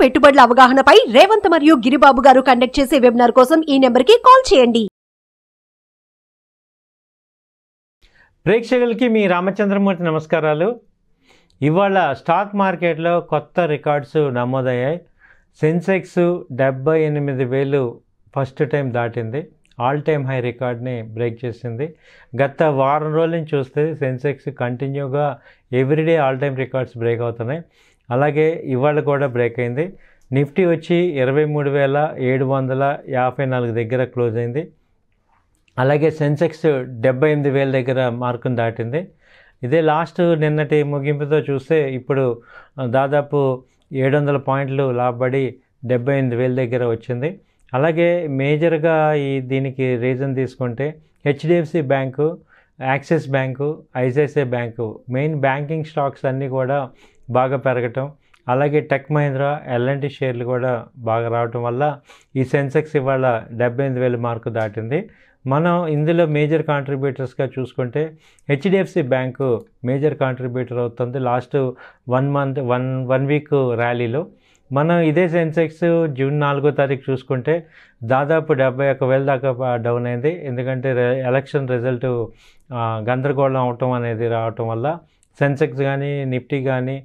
పెట్టుబడుల అవగాహనపై రేవంత్ మరియు గిరిబాబు గారు కండక్ట్ చేసే వెబినార్ కోసం ఈ నెంబర్కి కాల్ చేయండి. ప్రేక్షకులకి మీ రామచంద్రమూర్తి నమస్కారాలు. ఇవాళ స్టాక్ మార్కెట్లో కొత్త రికార్డ్స్ నమోదయ్యాయి. సెన్సెక్స్ 78,000 ఫస్ట్ టైం దాటింది. ఆల్ టైమ్ హై రికార్డ్ని బ్రేక్ చేసింది. గత వారం రోజుల నుంచి చూస్తే సెన్సెక్స్ కంటిన్యూగా everyday all time records break అవుతున్నాయి. అలాగే ఇవాళ కూడా బ్రేక్ అయింది. నిఫ్టీ వచ్చి 23,754 దగ్గర క్లోజ్ అయింది. అలాగే సెన్సెక్స్ 78,000 దగ్గర మార్కును దాటింది. ఇదే లాస్ట్ నిన్నటి ముగింపుతో చూస్తే ఇప్పుడు దాదాపు 700 పాయింట్లు లాభపడి 78,000 దగ్గర వచ్చింది. అలాగే మేజర్గా దీనికి రీజన్ తీసుకుంటే HDFC bank, axis bank, ICICI bank main banking stocks అన్నీ కూడా బాగా పెరగటం, అలాగే టెక్ మహీంద్రా, ఎల్ఎన్టీ షేర్లు కూడా బాగా రావటం వల్ల ఈ సెన్సెక్స్ ఇవాళ 78,000 మార్కు దాటింది. మనం ఇందులో మేజర్ కాంట్రిబ్యూటర్స్గా చూసుకుంటే హెచ్డిఎఫ్సి బ్యాంకు మేజర్ కాంట్రిబ్యూటర్ అవుతుంది. లాస్ట్ 1 వీక్ ర్యాలీలో మనం ఇదే సెన్సెక్స్ జూన్ 4వ తారీఖు చూసుకుంటే దాదాపు 71,000 దాకా డౌన్ అయింది. ఎందుకంటే ఎలక్షన్ రిజల్ట్ గందరగోళం అవటం అనేది రావటం వల్ల సెన్సెక్స్ కానీ నిఫ్టీ కానీ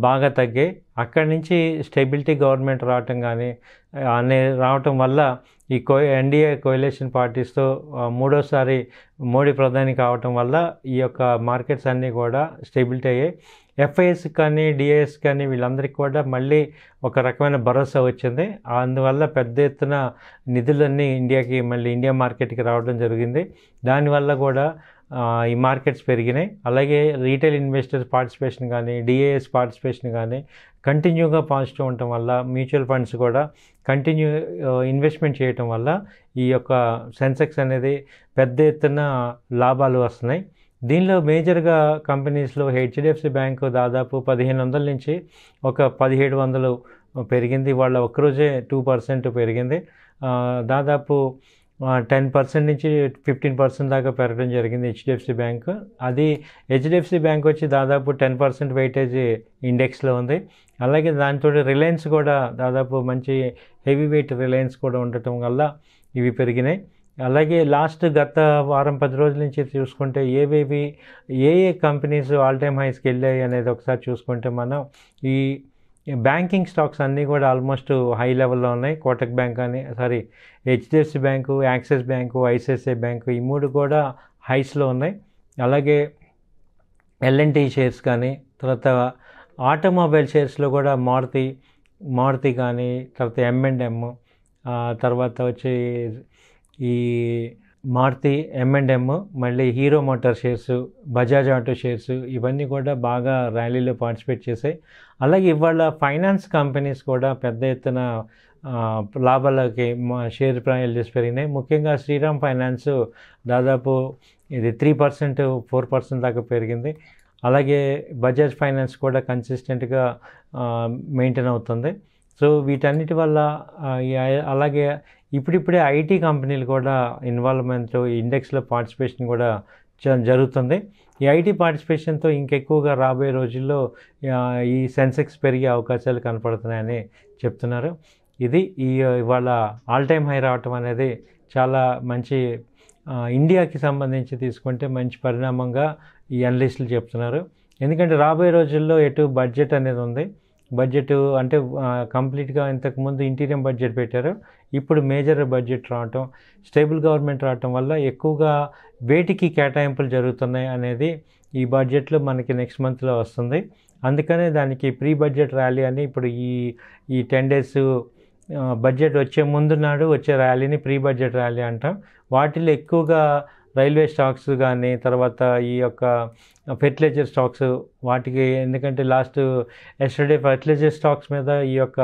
బాగా తగ్గాయి. అక్కడి నుంచి స్టెబిలిటీ గవర్నమెంట్ రావటం కానీ రావటం వల్ల ఈ ఎన్డీఏ కోయలేషన్ పార్టీస్తో మూడోసారి మోడీ ప్రధాని కావటం వల్ల ఈ యొక్క మార్కెట్స్ అన్నీ కూడా స్టెబిలిటీ అయ్యాయి. ఎఫ్ఐఎస్ కానీ డిఐఎస్ కానీ వీళ్ళందరికీ కూడా మళ్ళీ ఒక రకమైన భరోసా వచ్చింది. అందువల్ల పెద్ద ఎత్తున నిధులన్నీ ఇండియా మార్కెట్కి రావడం జరిగింది. దానివల్ల కూడా ఈ మార్కెట్స్ పెరిగినాయి. అలాగే రీటైల్ ఇన్వెస్టర్స్ పార్టిసిపేషన్ కానీ డిఐఎస్ పార్టిసిపేషన్ కానీ కంటిన్యూగా పాజిటివ్ ఉండటం వల్ల మ్యూచువల్ ఫండ్స్ కూడా కంటిన్యూ ఇన్వెస్ట్మెంట్ చేయటం వల్ల ఈ యొక్క సెన్సెక్స్ అనేది పెద్ద ఎత్తున లాభాలు వస్తున్నాయి. దీనిలో మేజర్గా కంపెనీస్లో హెచ్డిఎఫ్సి బ్యాంకు దాదాపు 1,500 నుంచి ఒక 1,700 పెరిగింది. వాళ్ళ ఒక్కరోజే 2% పెరిగింది. దాదాపు 10% నుంచి 15% దాకా పెరగడం జరిగింది హెచ్డిఎఫ్సి బ్యాంకు. అది హెచ్డిఎఫ్సి బ్యాంక్ వచ్చి దాదాపు 10% వెయిటేజ్ ఇండెక్స్లో ఉంది. అలాగే దాంతో రిలయన్స్ కూడా దాదాపు మంచి హెవీ వెయిట్ రిలయన్స్ కూడా ఉండటం వల్ల ఇవి పెరిగినాయి. అలాగే గత వారం 10 రోజుల నుంచి చూసుకుంటే ఏ కంపెనీస్ ఆల్ టైమ్ హైస్కి వెళ్ళాయి అనేది ఒకసారి చూసుకుంటే మనం ఈ బ్యాంకింగ్ స్టాక్స్ అన్నీ కూడా ఆల్మోస్ట్ హై లెవెల్లో ఉన్నాయి. కోటక్ బ్యాంక్ కానీ HDFC bank, axis bank, ICICI bank ఈ మూడు కూడా హైస్లో ఉన్నాయి. అలాగే ఎల్ఎన్టీ షేర్స్ కానీ, తర్వాత ఆటోమొబైల్ షేర్స్లో కూడా మారుతి కానీ, తర్వాత M&M, తర్వాత వచ్చి ఈ మారుతి, M&M, మళ్ళీ hero motor shares, Bajaj auto shares ఇవన్నీ కూడా బాగా ర్యాలీలో పార్టిసిపేట్ చేశాయి. అలాగే ఇవాళ ఫైనాన్స్ కంపెనీస్ కూడా పెద్ద ఎత్తున లాభాలకి షేర్ వాల్యూస్ పెరిగినాయి. ముఖ్యంగా శ్రీరామ్ ఫైనాన్స్ దాదాపు ఇది 3%, 4% దాకా పెరిగింది. అలాగే బజాజ్ ఫైనాన్స్ కూడా కన్సిస్టెంట్గా మెయింటైన్ అవుతుంది. సో వీటన్నిటి వల్ల అలాగే ఇప్పుడిప్పుడే ఐటీ కంపెనీలు కూడా ఇన్వాల్వ్మెంట్ ఇండెక్స్లో పార్టిసిపేషన్ కూడా జరుగుతుంది. ఈ ఐటీ పార్టిసిపేషన్తో ఇంకెక్కువగా రాబోయే రోజుల్లో ఈ సెన్సెక్స్ పెరిగే అవకాశాలు కనపడుతున్నాయని చెప్తున్నారు. ఇది ఇవాళ ఆల్ టైమ్ హై రావటం అనేది చాలా మంచి ఇండియాకి సంబంధించి తీసుకుంటే మంచి పరిణామంగా ఈ అనలిస్టులు చెప్తున్నారు. ఎందుకంటే రాబోయే రోజుల్లో బడ్జెట్ అనేది ఉంది. బడ్జెట్ అంటే కంప్లీట్గా ఇంతకుముందు ఇంటీరియం బడ్జెట్ పెట్టారు. ఇప్పుడు మేజర్ బడ్జెట్ రావటం, స్టేబుల్ గవర్నమెంట్ రావటం వల్ల ఎక్కువగా వేటికి కేటాయింపులు జరుగుతున్నాయి అనేది ఈ బడ్జెట్లో మనకి నెక్స్ట్ మంత్లో వస్తుంది. అందుకనే దానికి ప్రీ బడ్జెట్ ర్యాలీ అని ఇప్పుడు ఈ 10 days బడ్జెట్ వచ్చే ముందు నాడు వచ్చే ర్యాలీని ప్రీ బడ్జెట్ ర్యాలీ అంటాం. వాటిలో ఎక్కువగా రైల్వే స్టాక్స్ కానీ, తర్వాత ఈ యొక్క ఫెర్టిలైజర్ స్టాక్స్ వాటికి, ఎందుకంటే ఎస్టర్డే ఫెర్టిలైజర్ స్టాక్స్ మీద ఈ యొక్క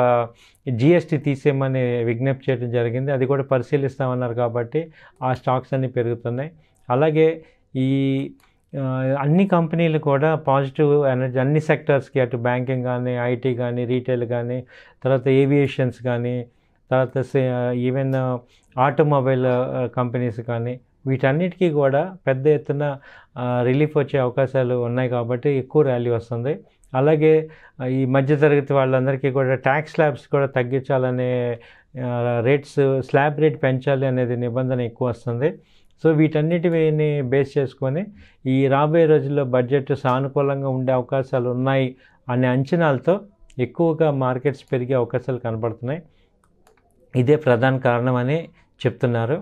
జిఎస్టీ తీసేయమని విజ్ఞప్తి చేయడం జరిగింది. అది కూడా పరిశీలిస్తామన్నారు కాబట్టి ఆ స్టాక్స్ అన్నీ పెరుగుతున్నాయి. అలాగే ఈ అన్ని కంపెనీలు కూడా పాజిటివ్ ఎనర్జీ అన్ని సెక్టర్స్కి, అటు బ్యాంకింగ్ కానీ, ఐటీ కానీ, రీటైల్ కానీ, తర్వాత ఏవియేషన్స్ కానీ, తర్వాత ఈవెన్ ఆటోమొబైల్ కంపెనీస్ కానీ వీటన్నిటికీ కూడా పెద్ద ఎత్తున రిలీఫ్ వచ్చే అవకాశాలు ఉన్నాయి కాబట్టి ఎక్కువ ర్యాలీ వస్తుంది. అలాగే ఈ మధ్యతరగతి వాళ్ళందరికీ కూడా ట్యాక్స్ స్లాబ్స్ కూడా తగ్గించాలనే రేట్స్ స్లాబ్ రేట్ పెంచాలి అనేది నిబంధన ఎక్కువ వస్తుంది. సో వీటన్నిటిని బేస్ చేసుకొని ఈ రాబోయే రోజుల్లో బడ్జెట్ సానుకూలంగా ఉండే అవకాశాలు ఉన్నాయి అనే అంచనాలతో ఎక్కువగా మార్కెట్స్ పెరిగే అవకాశాలు కనబడుతున్నాయి. ఇదే ప్రధాన కారణమని చెప్తున్నారు.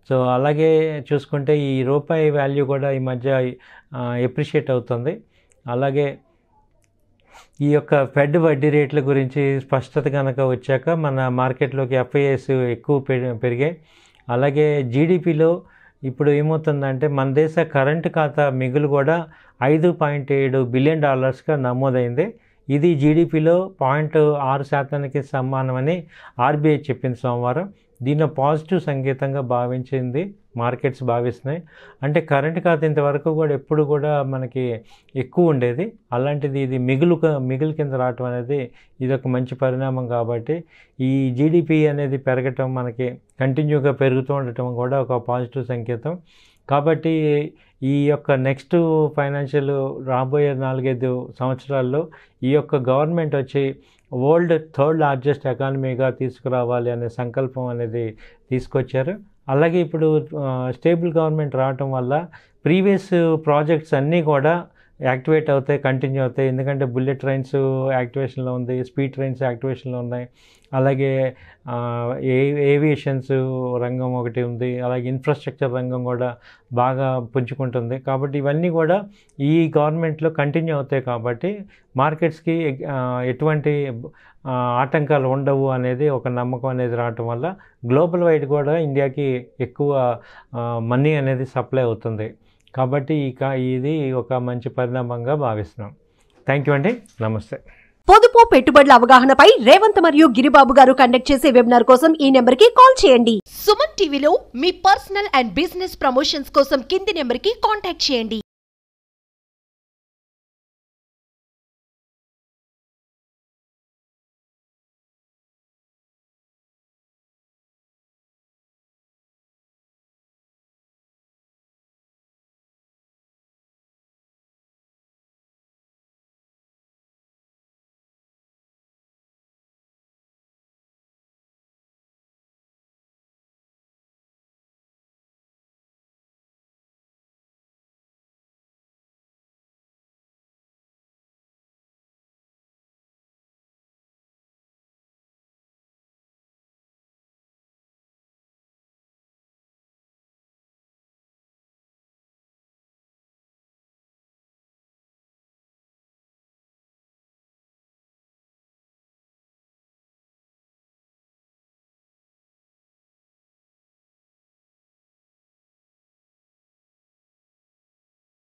సో అలాగే చూసుకుంటే ఈ రూపాయి వాల్యూ కూడా ఈ మధ్య ఎప్రిషియేట్ అవుతుంది. అలాగే ఈ యొక్క ఫెడ్ వడ్డీ రేట్ల గురించి స్పష్టత కనుక వచ్చాక మన మార్కెట్లోకి ఎఫ్ఐఎస్ ఎక్కువ పెరిగాయి. అలాగే జీడిపిలో ఇప్పుడు ఏమవుతుందంటే మన దేశ కరెంటు ఖాతా మిగులు కూడా $5.7 బిలియన్ నమోదైంది. ఇది జీడిపిలో 0.6% సమానమని ఆర్బీఐ చెప్పింది సోమవారం. దీన్ని పాజిటివ్ సంకేతంగా భావించింది, మార్కెట్స్ భావిస్తున్నాయి. అంటే కరెంటు ఖాతా ఇంతవరకు కూడా ఎప్పుడు కూడా మనకి ఎక్కువ ఉండేది, అలాంటిది ఇది మిగులు కింద రావటం అనేది ఇది ఒక మంచి పరిణామం. కాబట్టి ఈ జీడిపి అనేది పెరగటం, మనకి కంటిన్యూగా పెరుగుతూ ఉండటం కూడా ఒక పాజిటివ్ సంకేతం. కాబట్టి ఈ యొక్క నెక్స్ట్ ఫైనాన్షియల్ రాబోయే 4-5 సంవత్సరాల్లో ఈ యొక్క గవర్నమెంట్ వచ్చి వరల్డ్ 3rd లార్జెస్ట్ ఎకానమీగా తీసుకురావాలి అనే సంకల్పం అనేది తీసుకొచ్చారు. అలాగే ఇప్పుడు స్టేబుల్ గవర్నమెంట్ రావటం వల్ల ప్రీవియస్ ప్రాజెక్ట్స్ అన్నీ కూడా యాక్టివేట్ అవుతాయి, కంటిన్యూ అవుతాయి. ఎందుకంటే బుల్లెట్ ట్రైన్స్ యాక్టివేషన్లో ఉంది, స్పీడ్ ట్రైన్స్ యాక్టివేషన్లో ఉన్నాయి. అలాగే ఏవియేషన్స్ రంగం ఒకటి ఉంది, అలాగే ఇన్ఫ్రాస్ట్రక్చర్ రంగం కూడా బాగా పుంజుకుంటుంది. కాబట్టి ఇవన్నీ కూడా ఈ గవర్నమెంట్లో కంటిన్యూ అవుతాయి. కాబట్టి మార్కెట్స్కి ఎటువంటి ఆటంకాలు ఉండవు అనేది ఒక నమ్మకం అనేది రావటం వల్ల గ్లోబల్ వైడ్ కూడా ఇండియాకి ఎక్కువ మనీ అనేది సప్లై అవుతుంది. కాబట్టి ఇది ఒక మంచి పరిణామంగా భావిస్తున్నాం. థ్యాంక్ యూ అండి, నమస్తే. పొదుపు పెట్టుబడుల అవగాహనపై రేవంత్ మరియు గిరిబాబు గారు కండక్ట్ చేసే వెబినార్ కోసం ఈ నెంబర్కి కాల్ చేయండి. సుమన్ టీవీలో మీ పర్సనల్ అండ్ బిజినెస్ ప్రమోషన్స్ కోసం కింది నెంబర్కి కాంటాక్ట్ చేయండి.